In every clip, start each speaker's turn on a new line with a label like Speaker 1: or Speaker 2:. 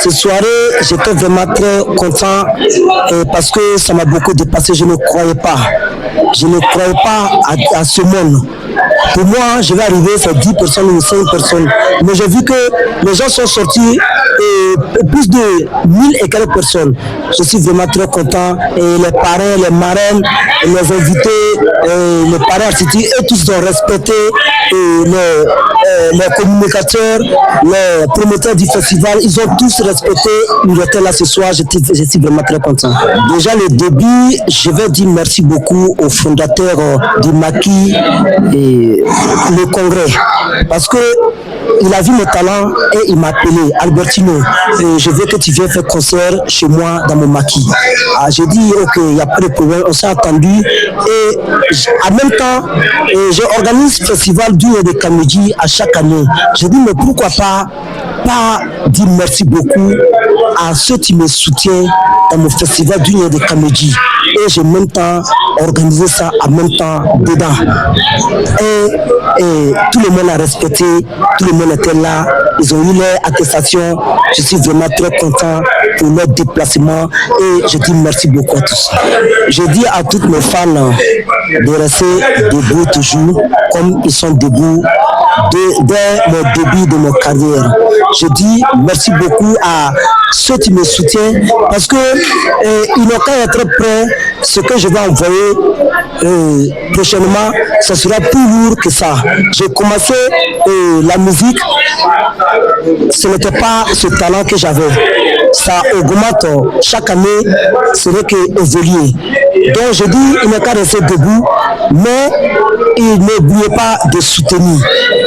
Speaker 1: Cette soirée, j'étais vraiment très content parce que ça m'a beaucoup dépassé. Je ne croyais pas. Je ne croyais pas à ce monde. Pour moi, je vais arriver, c'est 10 personnes ou 5 personnes. Mais j'ai vu que les gens sont sortis et plus de 1000 et quelques personnes. Je suis vraiment très content. Et les parrains, les marraines, les invités, les parrains artistiques, eux tous ont respecté les communicateurs, les promoteurs du festival, ils ont tous respecté. Ils étaient là ce soir, je suis vraiment très content. Déjà, le début, je vais dire merci beaucoup au fondateur du Maquis et le congrès. Parce que il a vu mes talents et il m'a appelé, Albertino, je veux que tu viennes faire concert chez moi dans mon Maquis. J'ai dit, ok, il n'y a pas de problème, on s'est attendu. Et en même temps, j'organise le festival du de Kamedji à chaque année. J'ai dit, mais pourquoi pas dire merci beaucoup à ceux qui me soutiennent dans mon festival du de Kamedji. Et j'ai en même temps organisé ça en même temps dedans. Et tout le monde a respecté, tout le monde était là, ils ont eu leur attestation. Je suis vraiment très content pour leur déplacement et je dis merci beaucoup à tous. Je dis à toutes mes fans de rester debout toujours comme ils sont debout dès mon début de ma carrière. Je dis merci beaucoup à ceux qui me soutiennent parce que ils n'ont qu'à être prêts. Ce que je vais envoyer prochainement, ce sera plus lourd que ça. J'ai commencé la musique, ce n'était pas ce talent que j'avais. Ça augmente chaque année, ce n'est qu'évoluer. Donc je dis, il n'est qu'à rester debout, mais il n'oubliez pas de soutenir.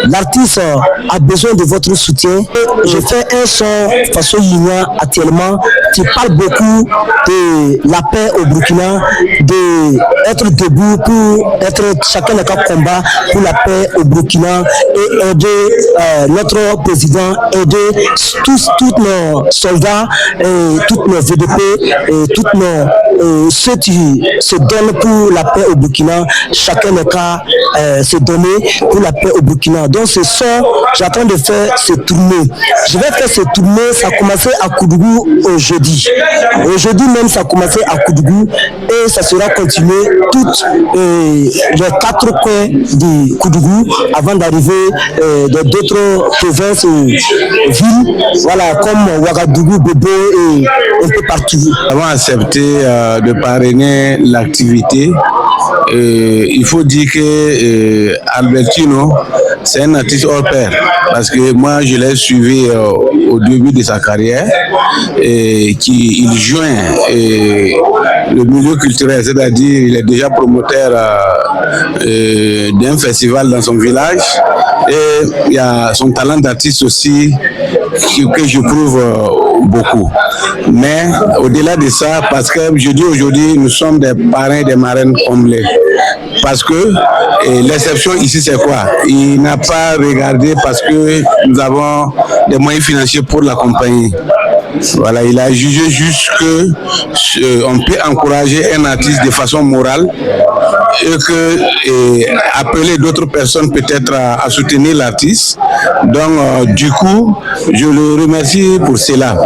Speaker 1: L'artiste a besoin de votre soutien. Je fais un son façon Yinga actuellement qui parle beaucoup de la paix au Burkina, d'être debout pour être chacun de notre combat pour la paix au Burkina et aider notre président, aider tous nos soldats, et toutes nos VDP, et toutes ceux qui se donnent pour la paix au Burkina, chacun de cas se donner pour la paix au Burkina. Donc ce son, j'attends de faire ce tournée. Je vais faire ce tournée, ça a commencé à Koudougou aujourd'hui. Aujourd'hui même, ça a commencé à Koudougou et ça sera continué toutes les 4 coins du Koudougou avant d'arriver dans d'autres provinces et villes, voilà, comme Ouagadougou, Bobo et un peu partout.
Speaker 2: Avant d'accepter de parrainer l'activité, il faut dire que Albertino, c'est un artiste hors pair, parce que moi je l'ai suivi au début de sa carrière, et il joint le milieu culturel, c'est-à-dire il est déjà promoteur d'un festival dans son village, et il y a son talent d'artiste aussi que je prouve beaucoup. Mais au-delà de ça, parce que je dis aujourd'hui, nous sommes des parrains et des marraines comblés. Parce que l'exception ici, c'est quoi? Il n'a pas regardé parce que nous avons des moyens financiers pour l'accompagner. Voilà, il a jugé juste que on peut encourager un artiste de façon morale et appeler d'autres personnes peut-être à soutenir l'artiste. Donc, du coup, je le remercie pour cela.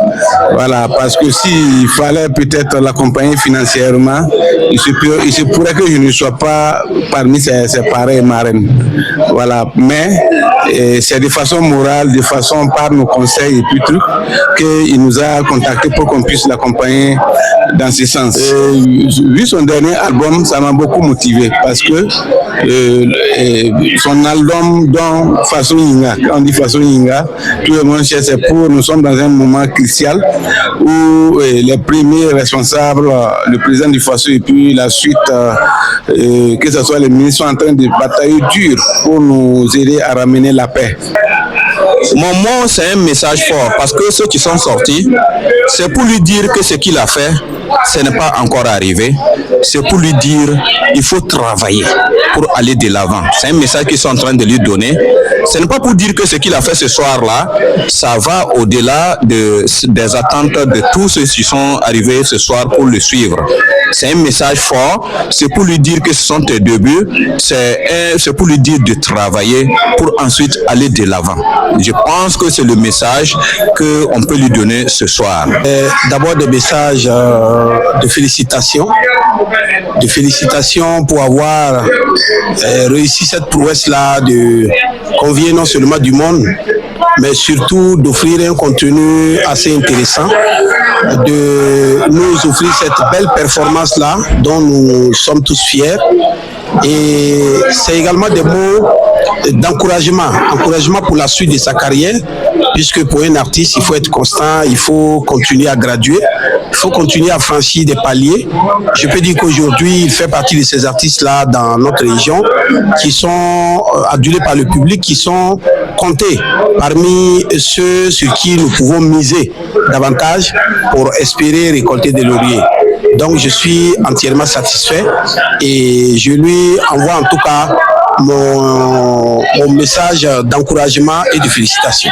Speaker 2: Voilà, parce que s'il fallait peut-être l'accompagner financièrement, il se pourrait que je ne sois pas parmi ses parrains et marraines. Voilà, mais c'est de façon morale, de façon par nos conseils et puis tout, qu'il nous a contacté pour qu'on puisse l'accompagner dans ce sens. Vu son dernier album, ça m'a beaucoup motivé parce que son album dans Façon Yinga, quand on dit Façon Yinga, tout le monde sait, c'est pour, nous sommes dans un moment crucial où les premiers responsables, le président du Faso et puis la suite, que ce soit les ministres, sont en train de batailler dur pour nous aider à ramener la paix.
Speaker 3: Mon mot, c'est un message fort parce que ceux qui sont sortis, c'est pour lui dire que ce qu'il a fait, ce n'est pas encore arrivé. C'est pour lui dire il faut travailler pour aller de l'avant. C'est un message qu'ils sont en train de lui donner. Ce n'est pas pour dire que ce qu'il a fait ce soir-là, ça va au-delà des attentes de tous ceux qui sont arrivés ce soir pour le suivre. C'est un message fort. C'est pour lui dire que ce sont tes débuts. C'est pour lui dire de travailler pour ensuite aller de l'avant. Je pense que c'est le message qu'on peut lui donner ce soir.
Speaker 4: D'abord des messages de félicitations pour avoir réussi cette prouesse-là de convier non seulement du monde, mais surtout d'offrir un contenu assez intéressant, de nous offrir cette belle performance-là dont nous sommes tous fiers. Et c'est également des mots d'encouragement, encouragement pour la suite de sa carrière, puisque pour un artiste, il faut être constant, il faut continuer à graduer, il faut continuer à franchir des paliers. Je peux dire qu'aujourd'hui, il fait partie de ces artistes-là dans notre région qui sont adulés par le public, qui sont comptés parmi ceux sur qui nous pouvons miser davantage pour espérer récolter des lauriers. Donc je suis entièrement satisfait et je lui envoie en tout cas mon message d'encouragement et de félicitations.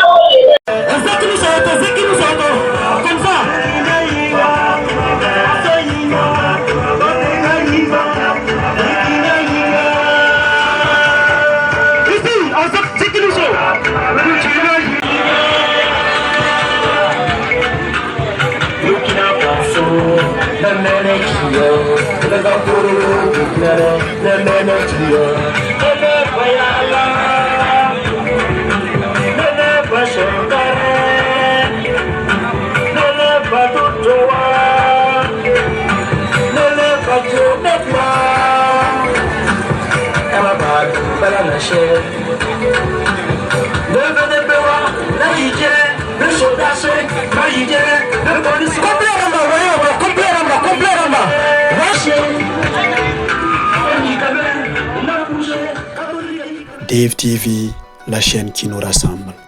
Speaker 5: Dave TV, la chaîne qui nous rassemble.